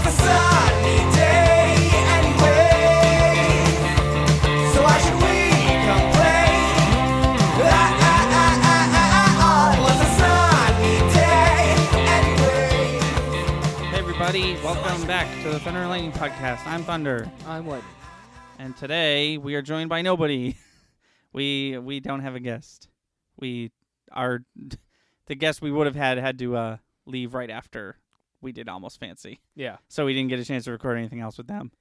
was a sunny day anyway. So why should we complain? It was a sunny day anyway. Hey everybody, welcome back to the Thunder and Lightning Podcast. I'm Thunder, I'm Lightning. and today we are joined by nobody. We don't have a guest. The guest we would have had to leave right after we did Almost Fancy, Yeah. so we didn't get a chance to record anything else with them.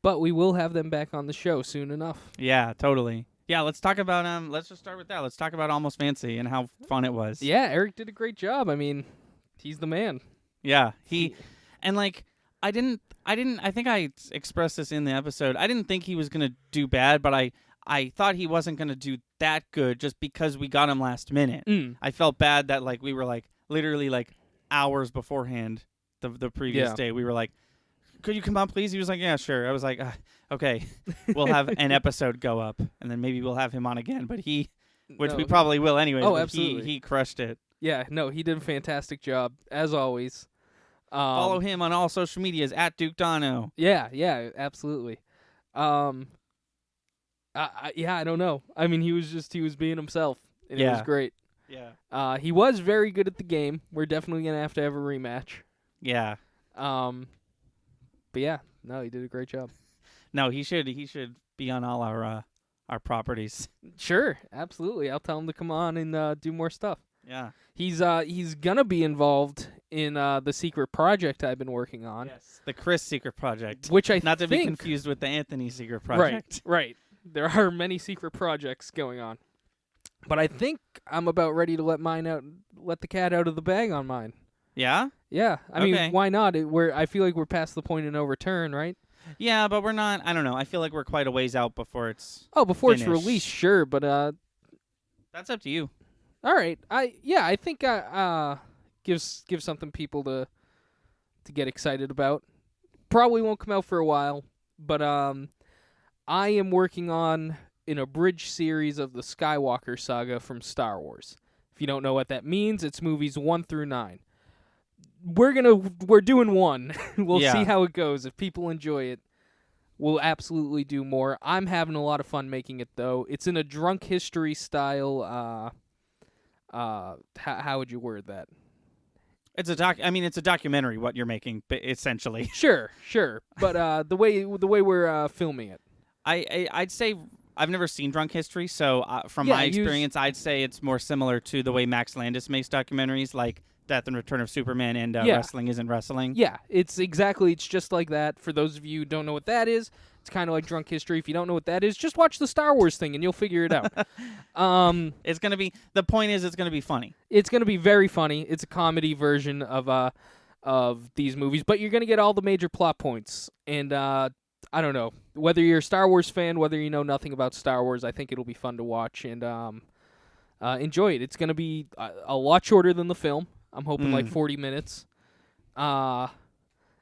But we will have them back on the show soon enough. Yeah, totally. Yeah, let's talk about let's just start with that. Let's talk about Almost Fancy and how fun it was. Yeah, Eric did a great job. I mean, he's the man. Yeah, and like I think I expressed this in the episode. I didn't think he was gonna do bad, but I thought he wasn't gonna do that good just because we got him last minute. I felt bad that like we were like literally like hours beforehand the previous day. We were like, could you come on please? He was like, yeah, sure. I was like, okay, we'll have an episode go up and then maybe we'll have him on again. But we probably will anyway. Oh, absolutely. He crushed it. Yeah, no, he did a fantastic job, as always. Follow him on all social medias at Duke Dono. Yeah, absolutely. I don't know. I mean, he was being himself, and it was great. Yeah. He was very good at the game. We're definitely gonna have to have a rematch. Yeah. But yeah, no, he did a great job. No, he should be on all our properties. Sure, absolutely. I'll tell him to come on and do more stuff. Yeah. He's gonna be involved in the secret project I've been working on. Yes. The Chris Secret Project. Which I Not to be think- confused with the Anthony Secret Project. Right. There are many secret projects going on. But I think I'm about ready to let the cat out of the bag on mine. Yeah? Yeah. I Okay. mean, why not? I feel like we're past the point of no return, right? Yeah, but we're not. I don't know. I feel like we're quite a ways out before it's. Oh, before finished. it's released, sure, but That's up to you. all right. I think gives something people to get excited about. Probably won't come out for a while, but I am working on an abridged series of the Skywalker saga from Star Wars. If you don't know what that means, it's movies 1 through 9. We're doing 1. We'll Yeah. see how it goes. If people enjoy it, we'll absolutely do more. I'm having a lot of fun making it though. It's in a drunk history style. How would you word that? It's a documentary. What you're making, essentially. Sure. But the way we're filming it. I'd say I've never seen Drunk History, so from Yeah, my experience, I'd say it's more similar to the way Max Landis makes documentaries, like Death and Return of Superman and Wrestling Isn't Wrestling. Yeah, it's just like that. For those of you who don't know what that is, it's kind of like Drunk History. If you don't know what that is, just watch the Star Wars thing and you'll figure it out. It's gonna be. The point is, it's gonna be funny. It's going to be very funny. It's a comedy version of these movies, but you're going to get all the major plot points. And I don't know, whether you're a Star Wars fan, whether you know nothing about Star Wars, I think it'll be fun to watch and enjoy it. It's going to be a lot shorter than the film. I'm hoping like 40 minutes. And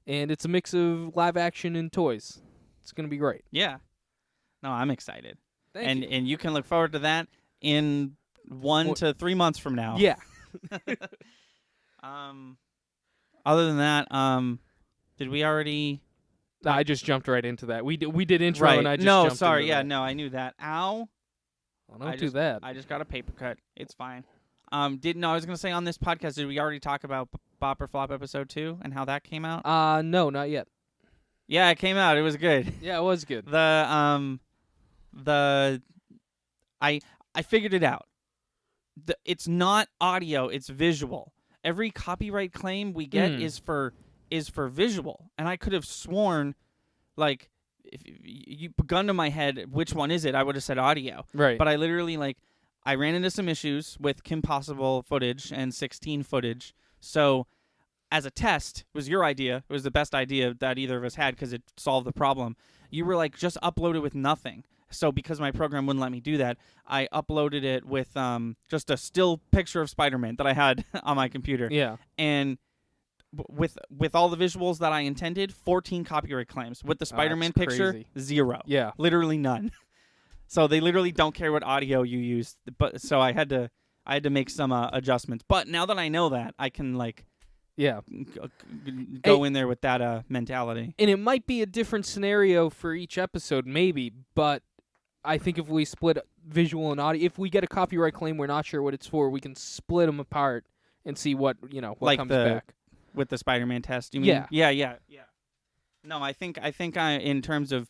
it's a mix of live action and toys. It's going to be great. Yeah. No, I'm excited. Thank you. And you can look forward to that in 1 to 3 months from now. Yeah. Other than that, did we already? I just jumped right into that. We did intro Right. and I just no, jumped sorry. into Yeah, that. no, I knew that. Ow. Well, don't do that. I just got a paper cut. It's fine. I was gonna say on this podcast, did we already talk about Bop or Flop episode 2 and how that came out? No, not yet. Yeah, it came out. It was good. Yeah, it was good. I figured it out. It's not audio, it's visual. Every copyright claim we get is for visual. And I could have sworn, like, if you gun to my head, which one is it? I would have said audio. Right. But I literally, I ran into some issues with Kim Possible footage and 16 footage. So as a test, it was your idea. It was the best idea that either of us had because it solved the problem. You were like, just upload it with nothing. So because my program wouldn't let me do that, I uploaded it with just a still picture of Spider-Man that I had on my computer. Yeah. And with all the visuals that I intended, 14 copyright claims. With the Spider-Man picture, crazy. 0. Yeah. Literally none. So they literally don't care what audio you use. But so I had to make some adjustments. But now that I know that, I can Yeah. go in there with that mentality. And it might be a different scenario for each episode, maybe, but I think if we split visual and audio, if we get a copyright claim, we're not sure what it's for, we can split them apart and see what Like comes the- back. With the Spider-Man test, you mean? Yeah. Yeah. No, I think in terms of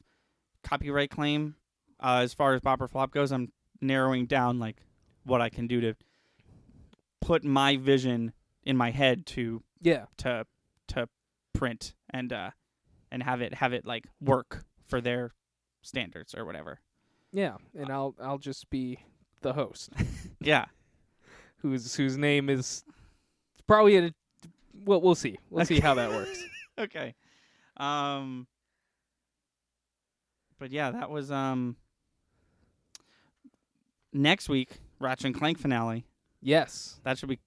copyright claim, as far as Bop or Flop goes, I'm narrowing down like what I can do to put my vision in my head to Yeah. print and have it like work for their standards or whatever. Yeah. And I'll just be the host, Yeah. whose name is probably we'll see. We'll see how that works. Okay. But yeah, that was next week, Ratchet and Clank finale. Yes. That should be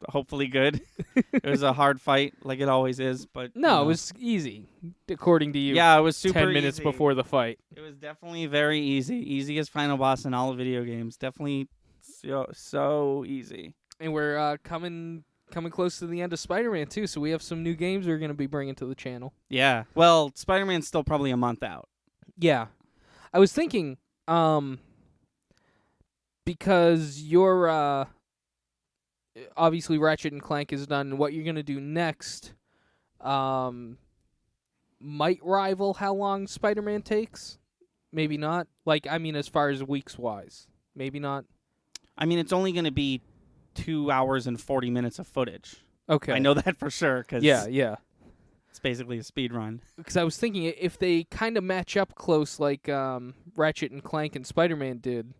hopefully good. It was a hard fight, like it always is, but No, it was easy, according to you. yeah, it was super 10 minutes easy. before the fight. It was definitely very easy, easiest final boss in all video games. Definitely so easy. And we're coming close to the end of Spider-Man too, so we have some new games we're going to be bringing to the channel. Yeah. Well, Spider-Man's still probably a month out. Yeah. I was thinking because you're obviously Ratchet and Clank is done, what you're going to do next might rival how long Spider-Man takes. Maybe not. Like, I mean, as far as weeks wise. Maybe not. I mean, it's only going to be 2 hours and 40 minutes of footage. Okay. I know that for sure because Yeah. it's basically a speed run. Because I was thinking if they kind of match up close like Ratchet and Clank and Spider-Man did,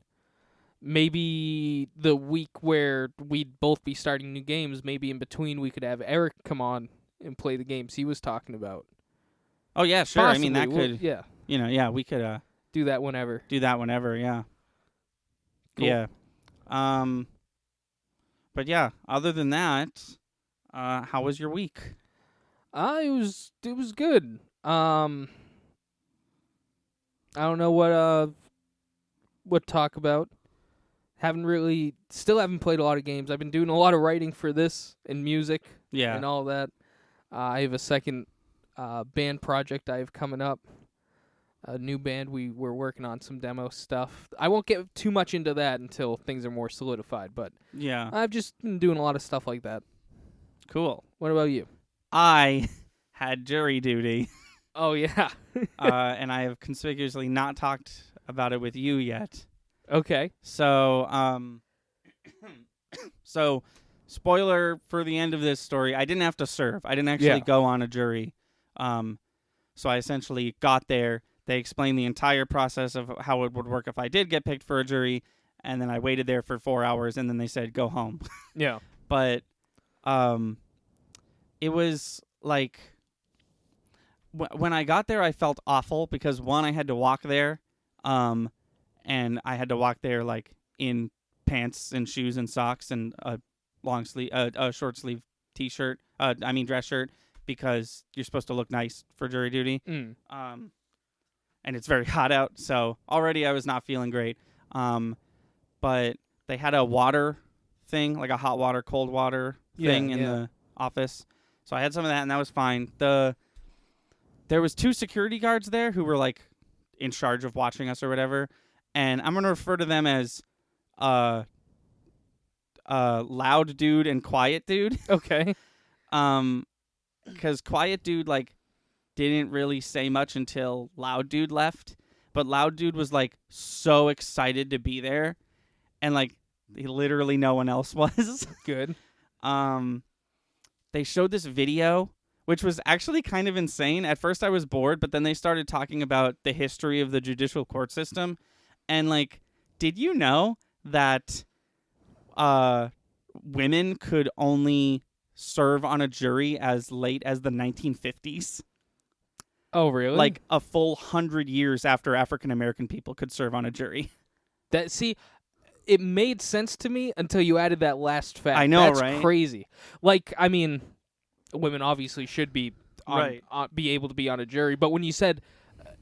maybe the week where we'd both be starting new games, maybe in between we could have Eric come on and play the games he was talking about. Oh, yeah, sure. I mean, that Possibly. could, Yeah, we could do that whenever. do that whenever, yeah. Cool. Yeah. But yeah, other than that, how was your week? It was good. I don't know what to talk about. Still haven't played a lot of games. I've been doing a lot of writing for this and music Yeah. and all that. I have a second band project I have coming up. A new band. We're working on some demo stuff. I won't get too much into that until things are more solidified, but Yeah. I've just been doing a lot of stuff like that. Cool. What about you? I had jury duty, Oh, yeah. and I have conspicuously not talked about it with you yet. Okay. So, so spoiler for the end of this story, I didn't have to serve. I didn't actually Yeah. go on a jury. So I essentially got there. They explained the entire process of how it would work if I did get picked for a jury, and then I waited there for 4 hours, and then they said, go home. Yeah. But it was like when I got there, I felt awful because one, I had to walk there, and I had to walk there like in pants and shoes and socks and a short sleeve t-shirt. Dress shirt, because you're supposed to look nice for jury duty. Mm. And it's very hot out, so already I was not feeling great. But they had a water thing, like a hot water, cold water thing in the office. So I had some of that, and that was fine. There was 2 security guards there who were like in charge of watching us or whatever, and I'm gonna refer to them as loud dude and quiet dude. Okay. Because quiet dude like didn't really say much until loud dude left, but loud dude was like so excited to be there, and like literally no one else was. Good. They showed this video, which was actually kind of insane. At first I was bored, but then they started talking about the history of the judicial court system, and like, did you know that women could only serve on a jury as late as the 1950s? Oh, really? Like a full 100 years after African American people could serve on a jury. It made sense to me until you added that last fact. I know, That's right? crazy. Like, I mean, women obviously should be Right. be able to be on a jury, but when you said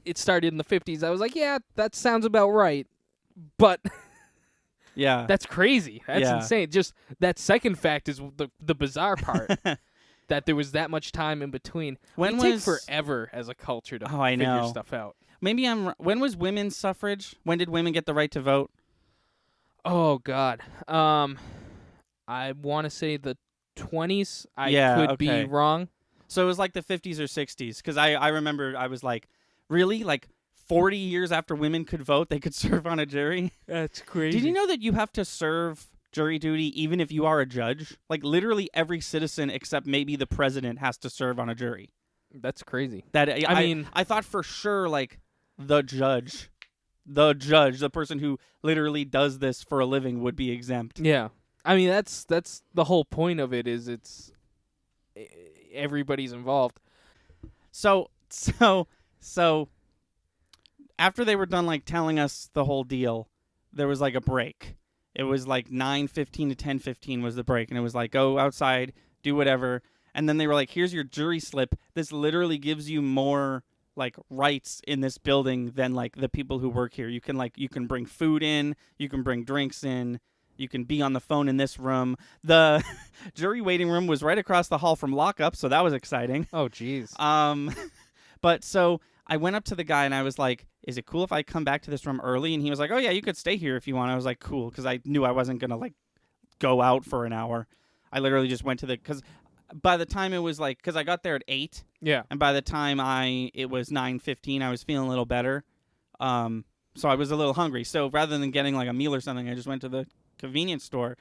it started in the 50s, I was like, yeah, that sounds about right. But Yeah. that's crazy. That's Yeah. insane. Just that second fact is the bizarre part. that there was that much time in between. When we was- take forever as a culture to Oh, I figure know. stuff out. Maybe when was women's suffrage? When did women get the right to vote? Oh God. I want to say the 20s. I Yeah, could okay. be wrong. So it was like the 50s or 60s, because I remember I was like, really? Like 40 years after women could vote, they could serve on a jury? That's crazy. Did you know that you have to serve jury duty even if you are a judge? Like literally every citizen except maybe the president has to serve on a jury. That's crazy. That I mean- I thought for sure like the judge, the person who literally does this for a living would be exempt. Yeah. I mean, that's the whole point of it. Is it's everybody's involved. So after they were done like telling us the whole deal, there was like a break. It was like 9:15 to 10:15 was the break, and it was like go outside, do whatever. And then they were like, "Here's your jury slip. This literally gives you more like rights in this building than like the people who work here. You can bring food in, you can bring drinks in, you can be on the phone in this room." The jury waiting room was right across the hall from lockup, so that was exciting. Oh, jeez. But so I went up to the guy and I was like, "Is it cool if I come back to this room early?" And he was like, "Oh yeah, you could stay here if you want." I was like, "Cool," because I knew I wasn't gonna like go out for an hour. I literally just went to because by the time it was like, because I got there at 8, Yeah. and by the time it was 9:15, I was feeling a little better. So I was a little hungry. So rather than getting like a meal or something, I just went to the convenience store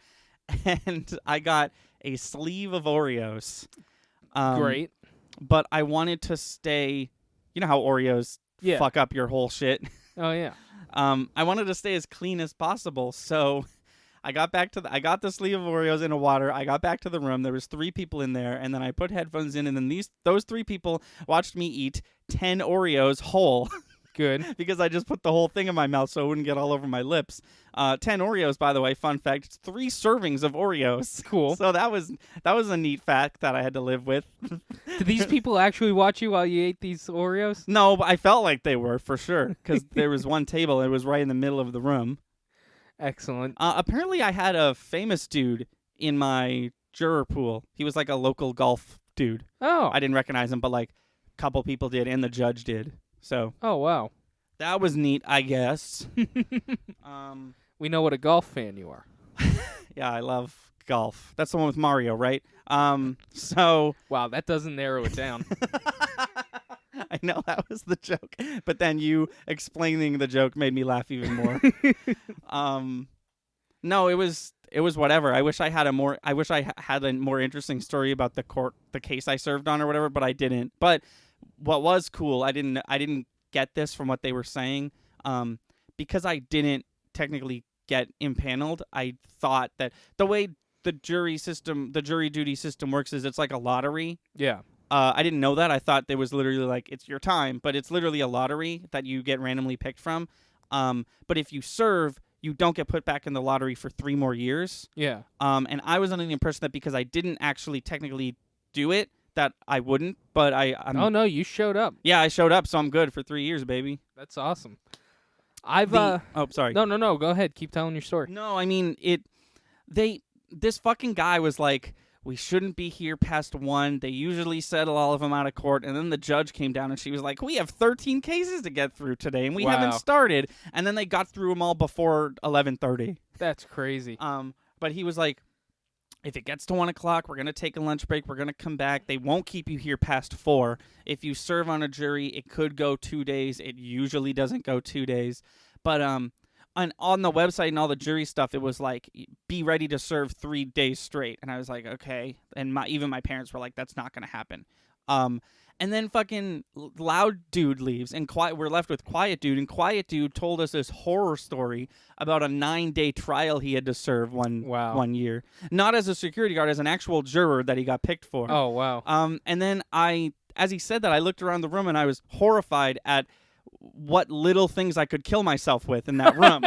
and I got a sleeve of Oreos. Great. But I wanted to stay. You know how Oreos Yeah. fuck up your whole shit. Oh, yeah. I wanted to stay as clean as possible, so I got I got the sleeve of Oreos in a water. I got back to the room. There was 3 people in there, and then I put headphones in, and then those 3 people watched me eat 10 Oreos whole Good. because I just put the whole thing in my mouth so it wouldn't get all over my lips. 10 Oreos, by the way, fun fact, it's 3 servings of Oreos. Cool. So that was a neat fact that I had to live with. Did these people actually watch you while you ate these Oreos? No, but I felt like they were for sure because there was one table. It was right in the middle of the room. Excellent. Apparently, I had a famous dude in my juror pool. He was like a local golf dude. Oh. I didn't recognize him, but like a couple people did, and the judge did. So Oh, wow. that was neat, I guess. We know what a golf fan you are. Yeah, I love golf. That's the one with Mario, right? So Wow, that doesn't narrow it down. I know that was the joke, but then you explaining the joke made me laugh even more. No, it was whatever. I wish I had a more interesting story about the case I served on or whatever, but I didn't. But what was cool, I didn't get this from what they were saying, because I didn't technically get impaneled. I thought that the way the jury duty system works is it's like a lottery. Yeah. I didn't know that. I thought there was literally like it's your time, but it's literally a lottery that you get randomly picked from. But if you serve, you don't get put back in the lottery for 3 more years. Yeah. And I was under the impression that because I didn't actually technically do it, that I wouldn't. But Oh, no, you showed up. yeah, I showed up, so I'm good for 3 years, baby. That's awesome. I've Oh, sorry. No. Go ahead. Keep telling your story. No, I mean this fucking guy was like, we shouldn't be here past 1. They usually settle all of them out of court. And then the judge came down and she was like, we have 13 cases to get through today and we haven't Wow. started. And then they got through them all before 11:30. That's crazy. But he was like, if it gets to 1 o'clock, we're going to take a lunch break. We're going to come back. They won't keep you here past 4. If you serve on a jury, it could go 2 days. It usually doesn't go 2 days. But on the website and all the jury stuff, it was like, be ready to serve 3 days straight. And I was like, okay. And even my parents were like, that's not going to happen. And then fucking loud dude leaves, and we're left with quiet dude. And quiet dude told us this horror story about a 9-day trial he had to serve one year, not as a security guard, as an actual juror that he got picked for. Oh, wow. And then as he said that, I looked around the room and I was horrified at what little things I could kill myself with in that room.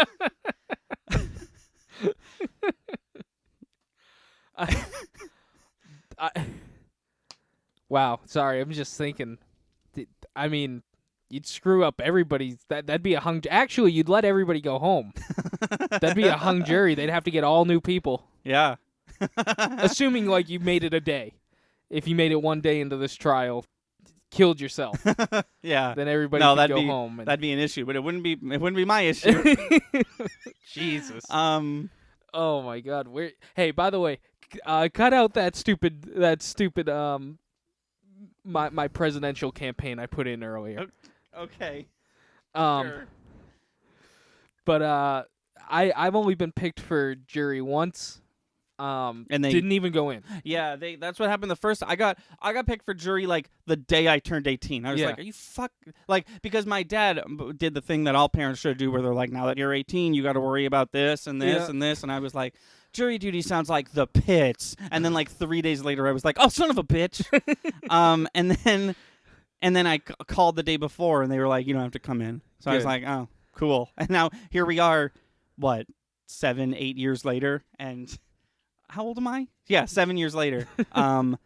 Wow. Sorry, I'm just thinking. I mean, you'd screw up everybody's. That'd be a hung. Actually, you'd let everybody go home. That'd be a hung jury. They'd have to get all new people, Yeah. assuming like you made it a day. if you made it one day into this trial, killed yourself, Yeah. then everybody No, could go that'd be home. And... that'd be an issue, but it wouldn't be my issue. Jesus. Oh my God. Hey, by the way, cut out that stupid my presidential campaign I put in earlier. Okay. Sure. But I've only been picked for jury once. And they didn't even go in. Yeah, that's what happened the first. I got picked for jury like the day I turned 18. I was like, are you because my dad did the thing that all parents should do where they're like, now that you're 18, you got to worry about this and this and this, and I was like, jury duty sounds like the pits. And then like 3 days later I was like, oh, son of a bitch. and then I called the day before and they were like, you don't have to come in. So I was like, oh, cool. And now here we are, 7-8 years later, and how old am I? Yeah, 7 years later. And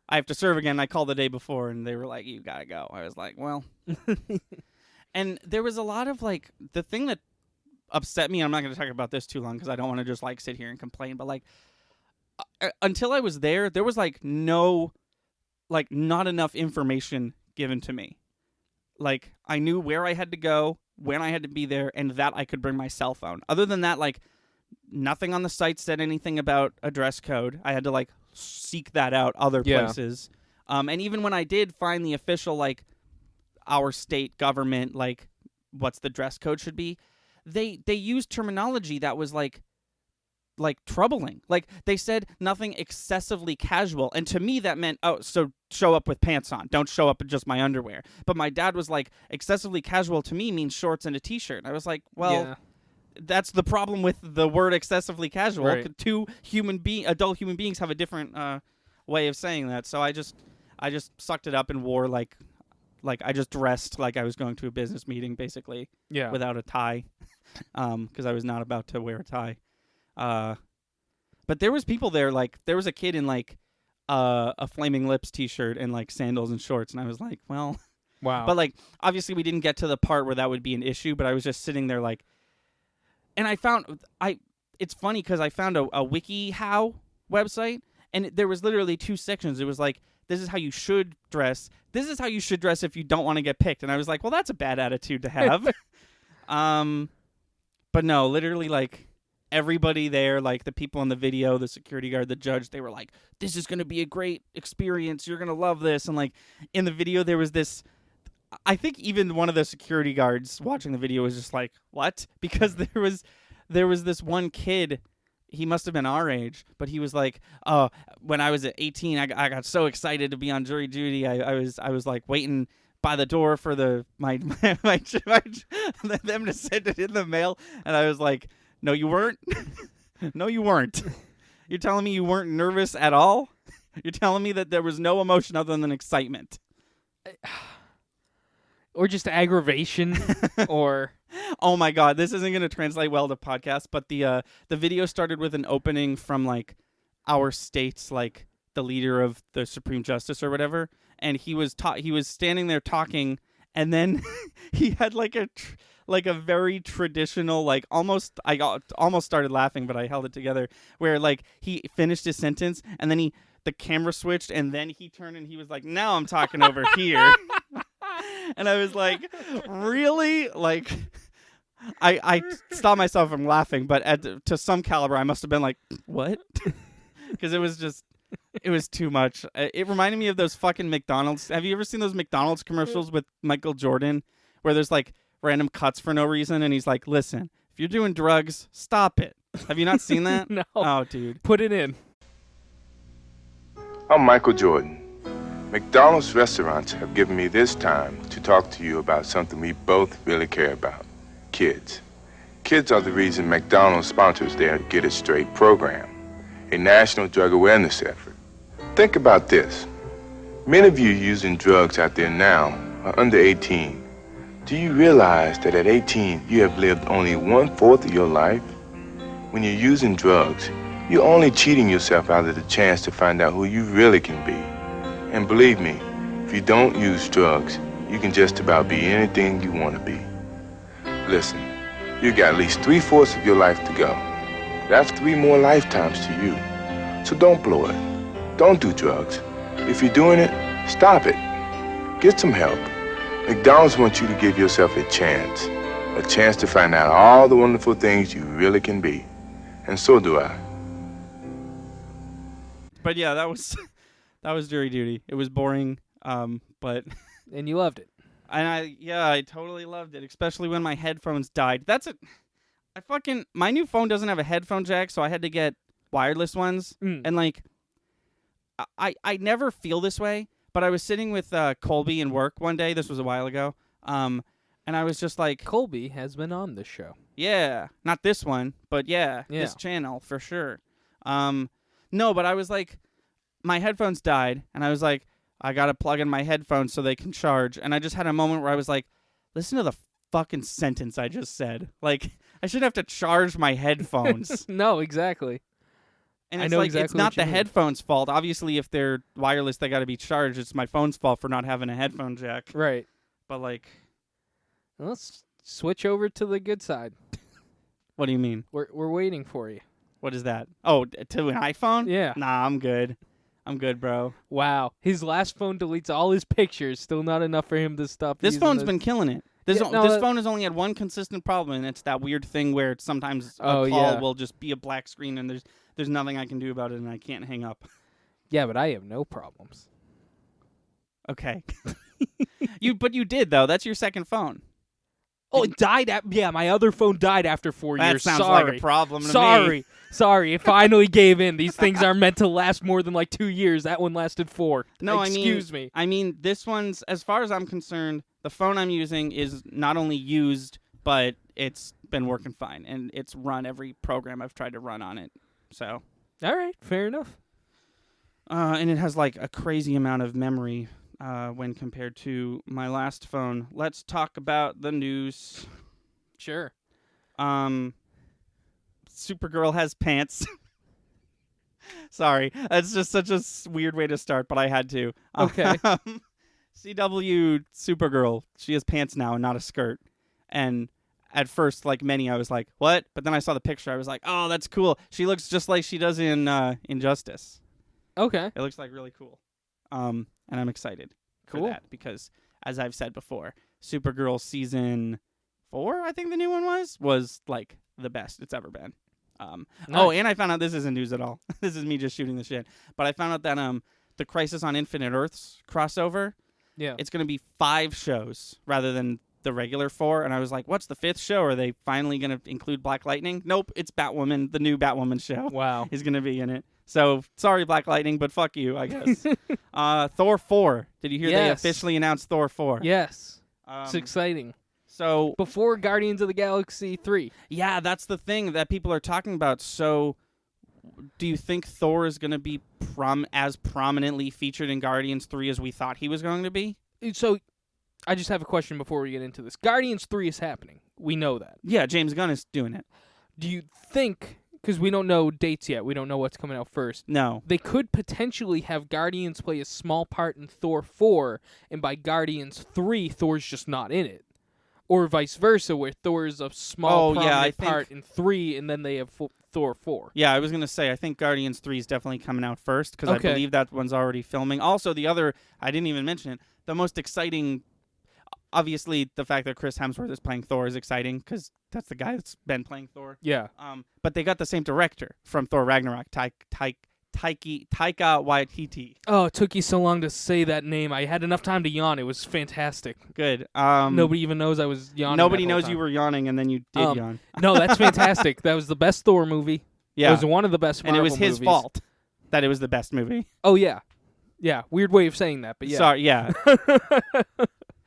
I have to serve again. I called the day before, and they were like, you gotta go. I was like, well. And there was a lot of, like, the thing that upset me, I'm not going to talk about this too long because I don't want to just, like, sit here and complain, but, like, until I was there was, like, not enough information given to me. Like, I knew where I had to go, when I had to be there, and that I could bring my cell phone. Other than that, like, nothing on the site said anything about a dress code. I had to, like, seek that out other places. And even when I did find the official, like, our state government, like, what's the dress code should be, they used terminology that was, like troubling. Like, they said nothing excessively casual. And to me, that meant, so show up with pants on. Don't show up in just my underwear. But my dad was like, excessively casual to me means shorts and a T-shirt. And I was like, well, that's the problem with the word excessively casual. Right. Two adult human beings have a different way of saying that. So I just sucked it up and wore like I just dressed like I was going to a business meeting, basically. Yeah. Without a tie, because I was not about to wear a tie. But there was people there, like, there was a kid in, like, a Flaming Lips T-shirt and, like, sandals and shorts, and I was like, well. Wow. But, like, obviously we didn't get to the part where that would be an issue, but I was just sitting there, like, and it's funny because I found a WikiHow website, and there was literally 2 sections. It was like, this is how you should dress. This is how you should dress if you don't want to get picked. And I was like, well, that's a bad attitude to have. But no, literally, like, everybody there, like the people in the video, the security guard, the judge, they were like, this is going to be a great experience. You're going to love this. And, like, in the video, there was this, I think even one of the security guards watching the video was just like, what? Because there was this one kid, he must have been our age, but he was like, oh, when I was at 18, I got so excited to be on jury duty. I was like waiting by the door for them to send it in the mail. And I was like, no, you weren't. No, you weren't. You're telling me you weren't nervous at all? You're telling me that there was no emotion other than excitement. Or just aggravation, or... Oh my God, this isn't going to translate well to podcast, but the video started with an opening from, like, our state's, like, the leader of the Supreme Justice or whatever, and he was standing there talking, and then he had, like, a very traditional, like, I almost started laughing, but I held it together, where, like, he finished his sentence, and then the camera switched, and then he turned and he was like, now I'm talking over here. And I was like, really? Like, I stopped myself from laughing, but to some caliber, I must have been like, what? Because it was too much. It reminded me of those fucking McDonald's. Have you ever seen those McDonald's commercials with Michael Jordan, where there's, like, random cuts for no reason, and he's like, listen, if you're doing drugs, stop it. Have you not seen that? No. Oh, dude. Put it in. I'm Michael Jordan. McDonald's restaurants have given me this time to talk to you about something we both really care about: kids. Kids are the reason McDonald's sponsors their Get It Straight program, a national drug awareness effort. Think about this. Many of you using drugs out there now are under 18. Do you realize that at 18, you have lived only 1/4 of your life? When you're using drugs, you're only cheating yourself out of the chance to find out who you really can be. And believe me, if you don't use drugs, you can just about be anything you want to be. Listen, you got at least 3/4 of your life to go. That's 3 more lifetimes to you. So don't blow it. Don't do drugs. If you're doing it, stop it. Get some help. McDonald's wants you to give yourself a chance to find out all the wonderful things you really can be. And so do I. But yeah, that was that was Jury Duty. It was boring, but And you loved it. and I totally loved it, especially when my headphones died. My new phone doesn't have a headphone jack, so I had to get wireless ones. And like, I never feel this way, but I was sitting with Colby in work one day. This was a while ago. And I was just like, Colby has been on this show. yeah, not this one, but yeah, this channel for sure. No, but I was like, my headphones died, and I was like, I gotta plug in my headphones so they can charge. And I just had a moment where I was like, listen to the fucking sentence I just said. Like, I shouldn't have to charge my headphones. No, exactly. And I it's know like, exactly it's not what you the mean. headphones' fault. Obviously, if they're wireless, they gotta be charged. It's my phone's fault for not having a headphone jack. Right. But like, Let's switch over to the good side. what do you mean? We're waiting for you. What is that? Oh, to an iPhone? Yeah. Nah, I'm good. I'm good, bro. Wow. His last phone deletes all his pictures. Still not enough for him to stop. This using phone's this. been killing it. This Yeah, no, this that- phone has only had one consistent problem, and it's that weird thing where it's sometimes a Oh, call yeah. will just be a black screen, and there's nothing I can do about it, and I can't hang up. Yeah, but I have no problems. Okay. But you did though. That's your second phone. Oh, it died. Yeah, my other phone died after 4 That years. sounds Sorry. like a problem to me. Sorry. It finally gave in. These things aren't meant to last more than like 2 years. That one lasted 4. No, Excuse me. I mean, this one's, as far as I'm concerned, the phone I'm using is not only used, but it's been working fine, and it's run every program I've tried to run on it. So, All right, fair enough. and it has like a crazy amount of memory when compared to my last phone. Let's talk about the news. Sure. Supergirl has pants. Sorry, that's just such a weird way to start, but I had to. Okay. CW Supergirl, she has pants now and not a skirt. And at first, like many, I was like, what? But then I saw the picture. I was like, oh, that's cool. She looks just like she does in Injustice. Okay. It looks like really cool. And I'm excited for Cool. that because, as I've said before, Supergirl season 4, I think the new one was like the best it's ever been. Oh, Nice. and I found out this isn't news at all. This is me just shooting the shit. But I found out that the Crisis on Infinite Earths crossover, Yeah. it's going to be 5 shows rather than the regular 4. And I was like, what's the 5th show? Are they finally going to include Black Lightning? Nope, it's Batwoman. The new Batwoman show Wow. is going to be in it. So, sorry, Black Lightning, but fuck you, I guess. Thor 4. Did you hear they Yes. officially announced Thor 4? Yes. Um, It's exciting. so, Before Guardians of the Galaxy 3. yeah, that's the thing that people are talking about. So, do you think Thor is going to be as prominently featured in Guardians 3 as we thought he was going to be? So, I just have a question before we get into this. Guardians 3 is happening. We know that. Yeah, James Gunn is doing it. Do you think, because we don't know dates yet, we don't know what's coming out first, No. they could potentially have Guardians play a small part in Thor 4, and by Guardians 3, Thor's just not in it? Or vice versa, where Thor is a small Oh, yeah, I prominent part in 3, and then they have Thor 4. Yeah, I was going to say, I think Guardians 3 is definitely coming out first because Okay. I believe that one's already filming. Also, the other, I didn't even mention it, the most exciting, obviously, the fact that Chris Hemsworth is playing Thor is exciting because that's the guy that's been playing Thor. Yeah. But they got the same director from Thor Ragnarok, Taika Waititi. Oh, it took you so long to say that name. I had enough time to yawn. It was fantastic. Good. Nobody even knows I was yawning. Nobody that whole knows time. you were yawning, and then you did yawn. No, that's fantastic. That was the best Thor movie. Yeah, It was one of the best and Marvel it was his movies. fault that it was the best movie. Oh, yeah. Yeah, weird way of saying that, but yeah. Sorry, yeah.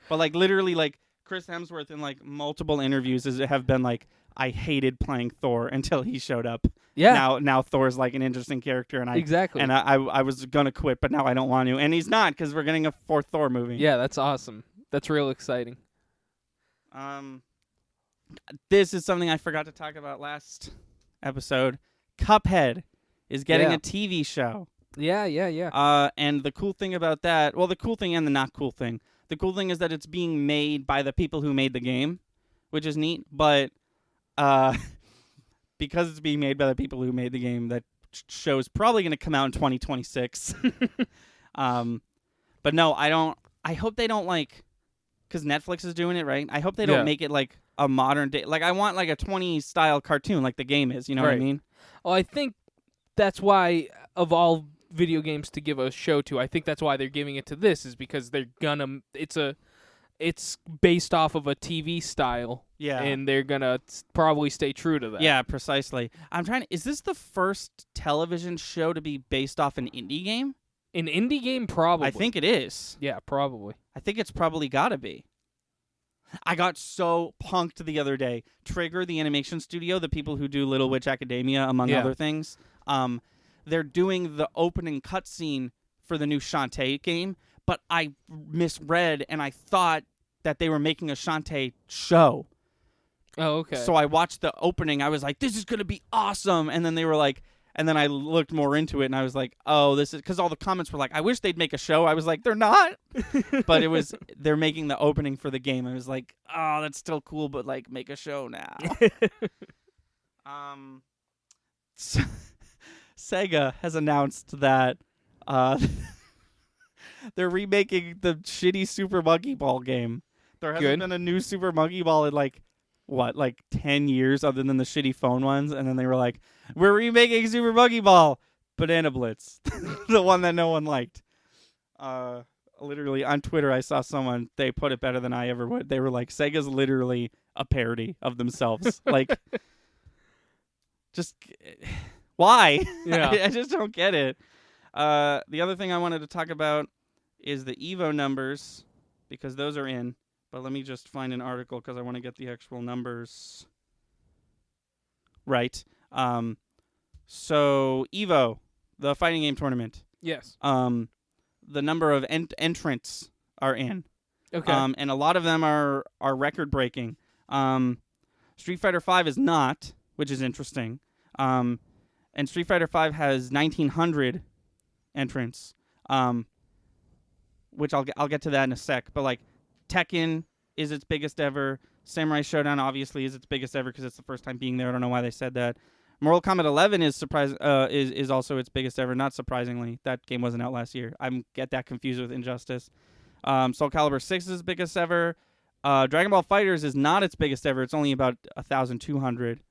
But like literally, like Chris Hemsworth in like multiple interviews have been like, I hated playing Thor until he showed up. Yeah, Now Thor's like an interesting character, and exactly. I was gonna quit, but now I don't want to, and he's not because we're getting a 4th Thor movie. Yeah, that's awesome. That's real exciting. This is something I forgot to talk about last episode. Cuphead is getting Yeah. a TV show. Yeah. And the cool thing about that, well, the cool thing and the not cool thing. The cool thing is that it's being made by the people who made the game, which is neat. But because it's being made by the people who made the game, that show is probably going to come out in 2026. But no, I don't. I hope they don't like, because Netflix is doing it, right? I hope they don't Yeah. make it like a modern day. Like I want like a 20s style cartoon, like the game is. You know what I Right. mean? Well, I think that's why, of all video games to give a show to, I think that's why they're giving it to this, is because they're gonna. It's based off of a TV style. Yeah. And they're gonna probably stay true to that. Yeah, precisely. I'm trying to. Is this the first television show to be based off an indie game? An indie game, probably. I think it is. Yeah, probably. I think it's probably got to be. I got so punked the other day. Trigger, the animation studio, the people who do Little Witch Academia, among Yeah. other things, they're doing the opening cutscene for the new Shantae game, but I misread and I thought that they were making a Shantae show. Oh, okay. So I watched the opening. I was like, this is going to be awesome. And then they were like, and then I looked more into it and I was like, oh, this is, because all the comments were like, I wish they'd make a show. I was like, they're not. But it was, they're making the opening for the game. I was like, oh, that's still cool, but like, make a show now. Sega has announced that they're remaking the shitty Super Monkey Ball game. There hasn't Good. been a new Super Monkey Ball in like 10 years other than the shitty phone ones, and then they were like, we're remaking Super Monkey Ball, Banana Blitz, the one that no one liked. Literally on Twitter I saw someone, they put it better than I ever would. They were like, Sega's literally a parody of themselves. Like, just why? Yeah. I just don't get it. The other thing I wanted to talk about is the Evo numbers, because those are in. But let me just find an article because I want to get the actual numbers right. So Evo, the fighting game tournament, Yes. the number of entrants are in. Okay. And a lot of them are record breaking. Street Fighter V is not, which is interesting. And Street Fighter V has 1,900 entrants, which I'll get to that in a sec. But like Tekken is its biggest ever. Samurai Showdown obviously is its biggest ever because it's the first time being there. I don't know why they said that. Mortal Kombat 11 is also its biggest ever. Not surprisingly, that game wasn't out last year. I get that confused with Injustice. Soul Calibur 6 is its biggest ever. Dragon Ball FighterZ is not its biggest ever. It's only about 1,200.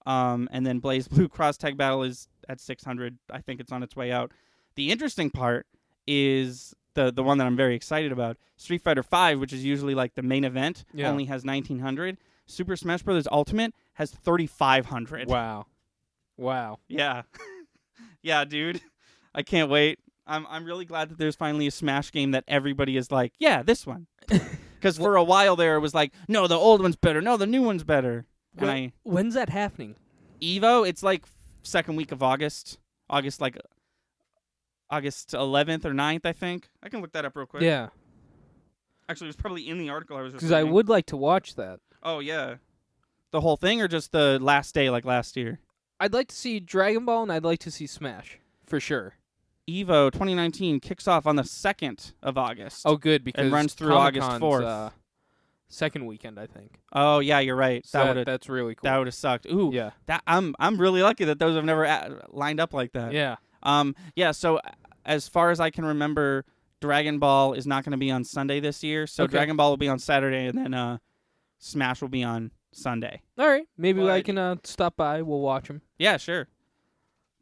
And then Blaze Blue Cross Tag Battle is at 600. I think it's on its way out. The interesting part is the one that I'm very excited about. Street Fighter V, which is usually like the main event, Yeah. only has 1,900. Super Smash Bros. Ultimate has 3,500. Wow. Yeah. Yeah, dude. I can't wait. I'm really glad that there's finally a Smash game that everybody is like, yeah, this one. Because for a while there, it was like, no, the old one's better. No, the new one's better. And When's that happening? Evo, it's like second week of August. August 11th or 9th, I think. I can look that up real quick. Yeah. Actually, it was probably in the article I was just Because I reading. would like to watch that. Oh, yeah. The whole thing or just the last day like last year? I'd like to see Dragon Ball and I'd like to see Smash. For sure. Evo 2019 kicks off on the 2nd of August. Oh, good, because runs through August Comic-Con's, 4th. Second weekend, I think. Oh, yeah, you're right. So that's really cool. That would have sucked. Ooh, Yeah. that I'm really lucky that those have never lined up like that. Yeah. Yeah. So as far as I can remember, Dragon Ball is not going to be on Sunday this year. So Okay. Dragon Ball will be on Saturday, and then Smash will be on Sunday. All right. Maybe I But- can stop by. We'll watch them. Yeah, sure.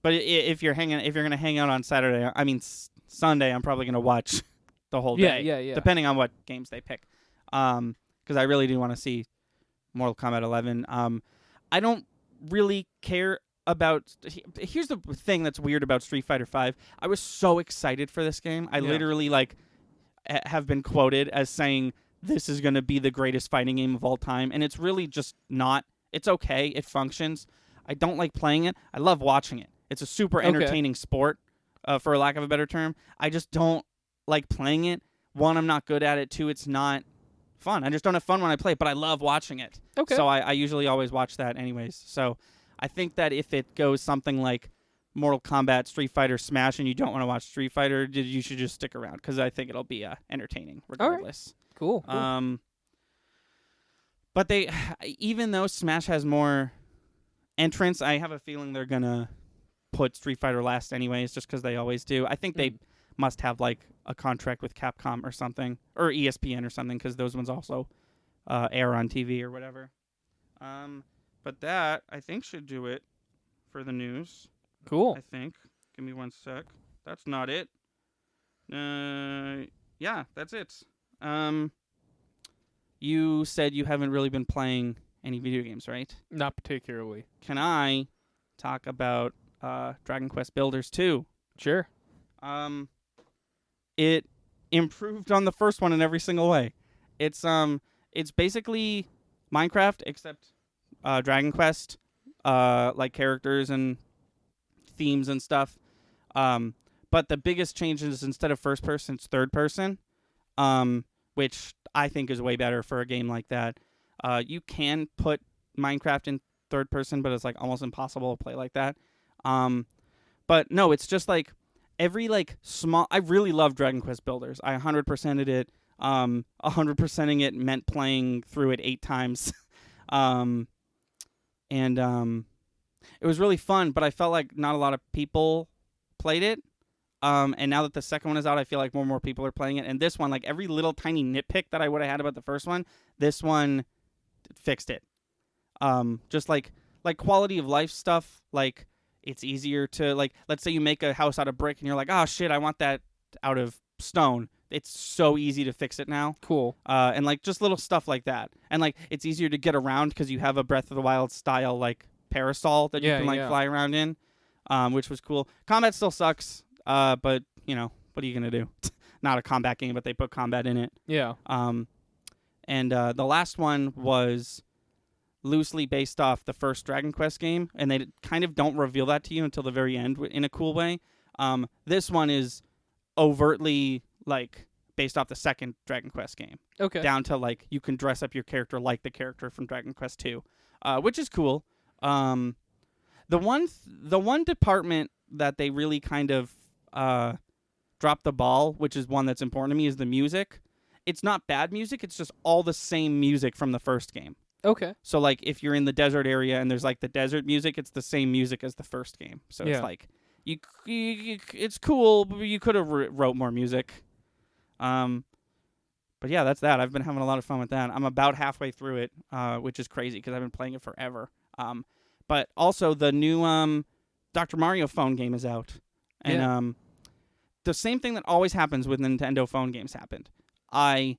But if you're gonna hang out on Saturday, I mean Sunday, I'm probably gonna watch the whole Yeah, day. yeah. Depending on what games they pick. Because I really do want to see Mortal Kombat 11. I don't really care about. Here's the thing that's weird about Street Fighter V. I was so excited for this game. I Yeah. literally have been quoted as saying this is gonna be the greatest fighting game of all time, and it's really just not. It's okay. It functions. I don't like playing it. I love watching it. It's a super Okay. entertaining sport, for a lack of a better term. I just don't like playing it. One, I'm not good at it. Two, it's not fun. I just don't have fun when I play it, but I love watching it. Okay. So I usually always watch that anyways. So I think that if it goes something like Mortal Kombat, Street Fighter, Smash, and you don't want to watch Street Fighter, you should just stick around because I think it'll be entertaining regardless. Cool. But even though Smash has more entrants, I have a feeling they're gonna put Street Fighter last anyways, just because they always do. I think they must have like a contract with Capcom or something, or ESPN or something, because those ones also air on TV or whatever. But that, I think, should do it for the news. Cool. I think. Give me 1 sec. That's not it. Yeah, that's it. You said you haven't really been playing any video games, right? Not particularly. Can I talk about Dragon Quest Builders 2? Sure. It improved on the first one in every single way. It's basically Minecraft except Dragon Quest, like characters and themes and stuff. But the biggest change is instead of first person, it's third person, which I think is way better for a game like that. You can put Minecraft in third person, but it's like almost impossible to play like that. But no, it's just like every like small. I really love Dragon Quest Builders. I 100%ed it. 100%ing it meant playing through it 8 times. It was really fun, but I felt like not a lot of people played it. And now that the second one is out, I feel like more and more people are playing it. And this one, like every little tiny nitpick that I would have had about the first one, this one fixed it. Just like quality of life stuff, like it's easier to, like, let's say you make a house out of brick and you're like, oh shit, I want that out of stone. It's so easy to fix it now. Cool. And like just little stuff like that. And like it's easier to get around because you have a Breath of the Wild style like parasol that you can like fly around in, which was cool. Combat still sucks, but you know, what are you gonna do? Not a combat game, but they put combat in it. Yeah. And the last one was loosely based off the first Dragon Quest game, and they kind of don't reveal that to you until the very end in a cool way. This one is overtly like based off the second Dragon Quest game. Okay. Down to like you can dress up your character like the character from Dragon Quest 2, which is cool. The one department that they really kind of dropped the ball, which is one that's important to me, is the music. It's not bad music, it's just all the same music from the first game. Okay. So like if you're in the desert area and there's like the desert music, it's the same music as the first game. So it's like you it's cool, but you could have wrote more music. But yeah, that's that. I've been having a lot of fun with that. I'm about halfway through it, which is crazy because I've been playing it forever. But also the new Dr. Mario phone game is out. And the same thing that always happens with Nintendo phone games happened. I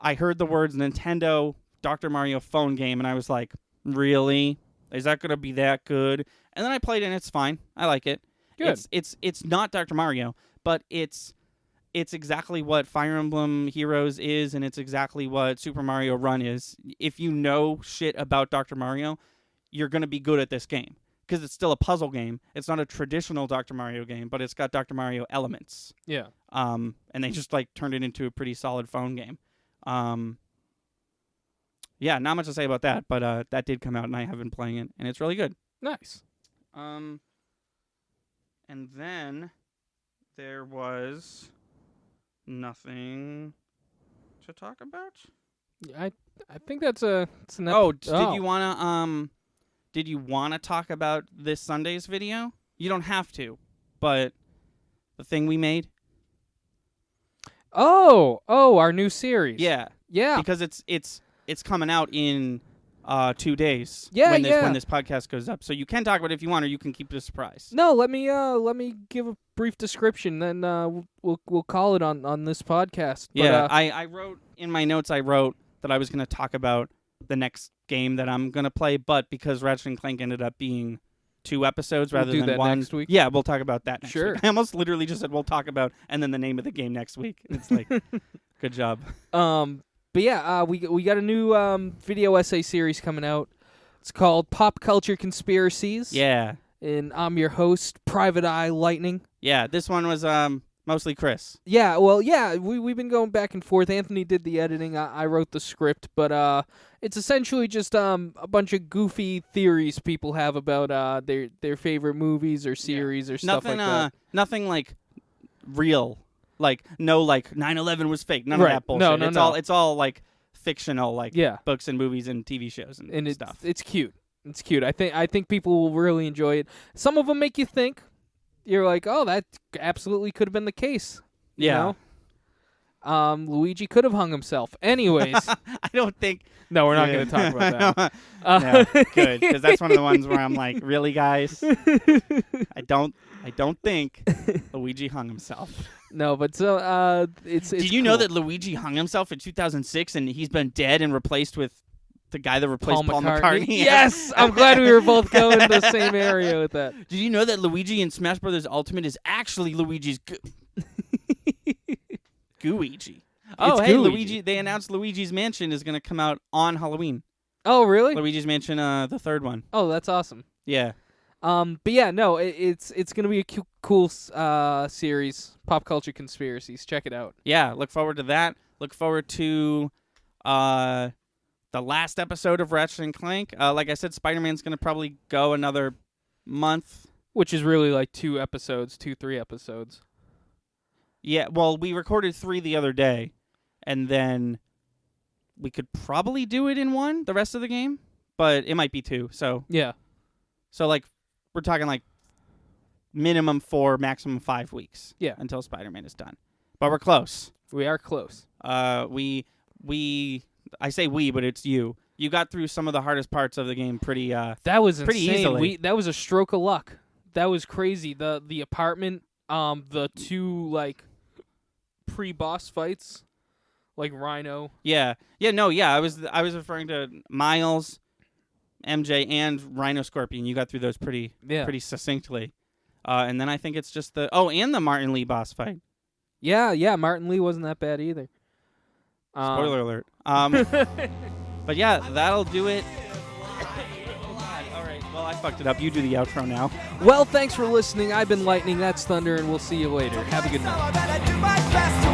heard the words Nintendo Dr. Mario phone game and I was like, really? Is that going to be that good? And then I played it and it's fine. I like it. Good. It's not Dr. Mario, but it's exactly what Fire Emblem Heroes is, and it's exactly what Super Mario Run is. If you know shit about Dr. Mario, you're going to be good at this game. Because it's still a puzzle game. It's not a traditional Dr. Mario game, but it's got Dr. Mario elements. Yeah. And they just like turned it into a pretty solid phone game. Yeah, not much to say about that, but that did come out, and I have been playing it, and it's really good. Nice. And then there was nothing to talk about. I think that's an did you wanna talk about this Sunday's video? You don't have to, but the thing we made. Oh, our new series. Yeah, because it's coming out in 2 days. When this podcast goes up, so you can talk about it if you want, or you can keep it a surprise. No, let me give a brief description, then we'll call it on this podcast. Yeah, I wrote in my notes. I wrote that I was going to talk about the next game that I'm going to play, but because Ratchet & Clank ended up being 2 episodes rather do than that 1 next week? Yeah, we'll talk about that next Sure. week. I almost literally just said we'll talk about and then the name of the game next week. It's like, good job. But yeah, we got a new video essay series coming out. It's called Pop Culture Conspiracies. Yeah. And I'm your host, Private Eye Lightning. Yeah, this one was mostly Chris. Yeah, well, we've been going back and forth. Anthony did the editing. I wrote the script, but it's essentially just a bunch of goofy theories people have about their favorite movies or series or stuff like that. Nothing like real. Like, no, like 9/11 was fake. None Right. of that bullshit. No. It's all like fictional, like Yeah. books and movies and TV shows and And stuff. it's cute. It's cute. I think people will really enjoy it. Some of them make you think. You're like, oh, that absolutely could have been the case. You Yeah. know? Luigi could have hung himself. Anyways, I don't think. no, we're not going to talk about that. No, good, because that's one of the ones where I'm like, really, guys? I don't think Luigi hung himself. No, but so it's. Did you know cool. that Luigi hung himself in 2006 and he's been dead and replaced with the guy that replaced Paul McCartney? Yes, I'm glad we were both going in the same area with that. Did you know that Luigi in Smash Bros. Ultimate is actually Luigi's Gooigi? Oh, hey, Gooigi. Luigi! They announced Luigi's Mansion is going to come out on Halloween. Oh, really? Luigi's Mansion, the third one. Oh, that's awesome. Yeah. But yeah, no, it's gonna be a cool series. Pop culture conspiracies. Check it out. Yeah, look forward to that. Look forward to the last episode of Ratchet and Clank. Like I said, Spider-Man's going to probably go another month. Which is really like 3 episodes. Yeah, well, we recorded 3 the other day, and then we could probably do it in 1, the rest of the game, but it might be 2. So Yeah. like, we're talking like minimum 4, maximum 5 weeks. Yeah. Until Spider-Man is done. But we're close. We are close. I say we, but it's you. You got through some of the hardest parts of the game pretty That was pretty insane. easily. That was a stroke of luck. That was crazy. The apartment, the 2 like pre-boss fights, like Rhino. Yeah. I was referring to Miles, MJ, and Rhino Scorpion. You got through those pretty succinctly. And then I think it's just and the Martin Lee boss fight. Yeah, Martin Lee wasn't that bad either. Spoiler alert. But yeah, that'll do it. All right. Well, I fucked it up. You do the outro now. Well, thanks for listening. I've been Lightning. That's Thunder, and we'll see you later. Have a good night. That I do my best to